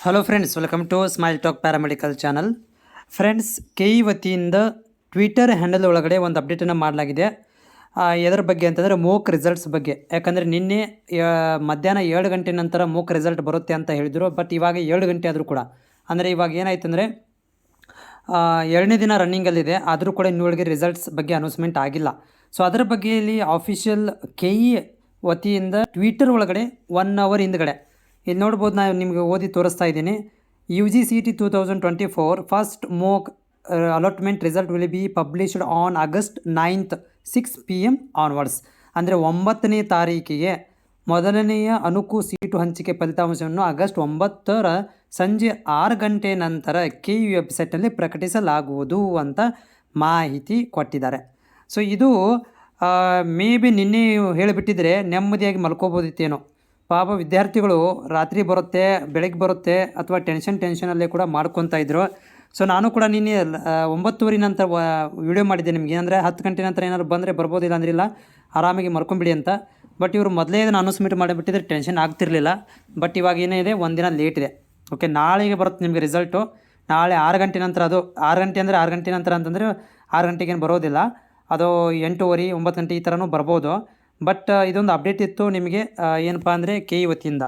Hello friends, welcome to smile talk paramedical channel. Friends, KE ವತಿಯಿಂದ Twitter handle ಒಳಗಡೆ ಒಂದು ಅಪ್ಡೇಟನ್ನು ಮಾಡಲಾಗಿದೆ. ಎದರ ಬಗ್ಗೆ ಅಂತಂದರೆ ಮೋಕ್ ರಿಸಲ್ಟ್ಸ್ ಬಗ್ಗೆ. ಯಾಕಂದರೆ ನಿನ್ನೆ ಮಧ್ಯಾಹ್ನ 7 ಗಂಟೆ ನಂತರ ಮೋಕ್ ರಿಸಲ್ಟ್ ಬರುತ್ತೆ ಅಂತ ಹೇಳಿದರು. ಬಟ್ ಇವಾಗ 7 ಗಂಟೆ ಆದರೂ ಕೂಡ, ಅಂದರೆ ಇವಾಗ ಏನಾಯ್ತು ಅಂದರೆ 2ನೇ ದಿನ ರನ್ನಿಂಗಲ್ಲಿದೆ, ಆದರೂ ಕೂಡ ಇನ್ನುವರೆಗೆ ರಿಸಲ್ಟ್ಸ್ ಬಗ್ಗೆ ಅನೌನ್ಸ್ಮೆಂಟ್ ಆಗಿಲ್ಲ. ಸೊ ಅದರ ಬಗ್ಗೆ ಇಲ್ಲಿ ಆಫಿಷಿಯಲ್ ಕೆಇ ವತಿಯಿಂದ ಟ್ವಿಟರ್ ಒಳಗಡೆ 1 ಅವರ್ ಹಿಂದ್ಗಡೆ ಇಲ್ಲಿ ನೋಡ್ಬೋದು. ನಾನು ನಿಮಗೆ ಓದಿ ತೋರಿಸ್ತಾ ಇದ್ದೀನಿ. UGCET 2024 first mock allotment result will be published on August 9th 6 PM onwards. ಅಂದರೆ 9ನೇ ತಾರೀಕಿಗೆ ಮೊದಲನೆಯ ಅನುಕು ಸೀಟು ಹಂಚಿಕೆ ಫಲಿತಾಂಶವನ್ನು ಆಗಸ್ಟ್ 9ರ ಸಂಜೆ 6 ಗಂಟೆ ನಂತರ ಕೆಇ ವೆಬ್ಸೈಟ್ನಲ್ಲಿ ಪ್ರಕಟಿಸಲಾಗುವುದು ಅಂತ ಮಾಹಿತಿ ಕೊಟ್ಟಿದ್ದಾರೆ. ಸೊ ಇದು ಮೇ ಬಿ ನಿನ್ನೆ ಹೇಳಿಬಿಟ್ಟಿದ್ರೆ ನೆಮ್ಮದಿಯಾಗಿ ಮಲ್ಕೋಬೋದಿತ್ತೇನೋ. ಪಾಪ ವಿದ್ಯಾರ್ಥಿಗಳು ರಾತ್ರಿ ಬರುತ್ತೆ, ಬೆಳಗ್ಗೆ ಬರುತ್ತೆ, ಅಥವಾ ಟೆನ್ಷನಲ್ಲೇ ಕೂಡ ಮಾಡ್ಕೊತಾ ಇದ್ರು. ಸೊ ನಾನು ಕೂಡ ನಿನ್ನೆ 9:30 ನಂತರ ವಿಡಿಯೋ ಮಾಡಿದ್ದೆ ನಿಮಗೆ. ಏನಂದರೆ 10 ಗಂಟೆ ನಂತರ ಏನಾದ್ರು ಬಂದರೆ ಬರ್ಬೋದಿಲ್ಲ ಅಂದ್ರಿಲ್ಲ, ಆರಾಮಾಗಿ ಮಲ್ಕೊಂಬಿಡಿ ಅಂತ. ಬಟ್ ಇವರು ಮೊದಲೇ ಇದನ್ನು ಅನೌನ್ಸ್ಮೆಂಟ್ ಮಾಡಿಬಿಟ್ಟಿದ್ರೆ ಟೆನ್ಷನ್ ಆಗ್ತಿರಲಿಲ್ಲ. ಬಟ್ ಇವಾಗ ಏನಿದೆ, ಒಂದಿನ ಲೇಟ್ ಇದೆ. ಓಕೆ, ನಾಳೆಗೆ ಬರುತ್ತೆ ನಿಮಗೆ ರಿಸಲ್ಟು. ನಾಳೆ 6 ಗಂಟೆ ನಂತರ, ಅದು 6 ಗಂಟೆ ಅಂದರೆ 6 ಗಂಟೆ ನಂತರ ಅಂತಂದರೆ 6 ಗಂಟೆಗೇನು ಬರೋದಿಲ್ಲ, ಅದು 8:30 9 ಗಂಟೆ ಈ ಥರನೂ ಬರ್ಬೋದು. ಬಟ್ ಇದೊಂದು ಅಪ್ಡೇಟ್ ಇತ್ತು ನಿಮಗೆ, ಏನಪ್ಪ ಅಂದರೆ ಕೆಇ ವತಿಯಿಂದ.